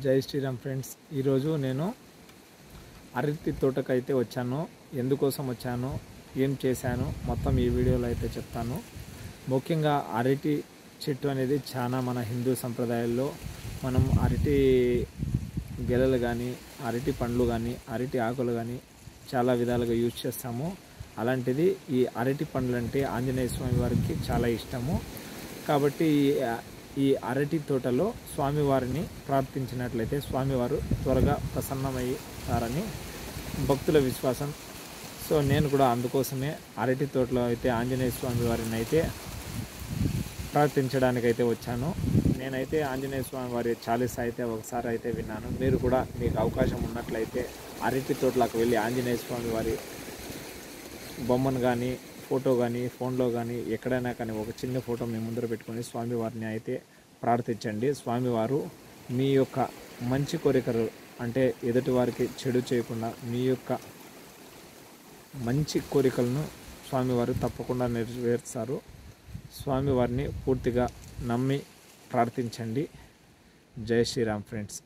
జై శ్రీరామ్ ఫ్రెండ్స్, ఈరోజు నేను అరటి తోటకైతే వచ్చాను. ఎందుకోసం వచ్చాను, ఏం చేశాను మొత్తం ఈ వీడియోలో అయితే చెప్తాను. ముఖ్యంగా అరటి చెట్టు అనేది చాలా మన హిందూ సంప్రదాయాల్లో మనం అరటి గెలలు కానీ, అరటి పండ్లు కానీ, అరటి ఆకులు కానీ చాలా విధాలుగా యూజ్ చేస్తాము. అలాంటిది ఈ అరటి పండ్లు అంటే ఆంజనేయ స్వామి వారికి చాలా ఇష్టము. కాబట్టి ఈ అరటి తోటలో స్వామివారిని ప్రార్థించినట్లయితే స్వామివారు త్వరగా ప్రసన్నమయ్యారని భక్తుల విశ్వాసం. సో నేను కూడా అందుకోసమే అరటి తోటలో అయితే ఆంజనేయ స్వామి వారిని అయితే ప్రార్థించడానికైతే వచ్చాను. నేనైతే ఆంజనేయ స్వామి వారి చాలీస అయితే ఒకసారి అయితే విన్నాను. మీరు కూడా మీకు అవకాశం ఉన్నట్లయితే అరటి తోటలకు వెళ్ళి ఆంజనేయ స్వామి వారి బొమ్మను కానీ, ఫోటో కానీ, ఫోన్లో కానీ ఎక్కడైనా కానీ ఒక చిన్న ఫోటో మీ ముందర పెట్టుకొని స్వామివారిని అయితే ప్రార్థించండి. స్వామివారు మీ యొక్క మంచి కోరికలు అంటే ఎదుటి వారికి చెడు చేయకుండా మీ యొక్క మంచి కోరికలను స్వామివారు తప్పకుండా నెరవేరుస్తారు. స్వామివారిని పూర్తిగా నమ్మి ప్రార్థించండి. జై శ్రీరామ్ ఫ్రెండ్స్.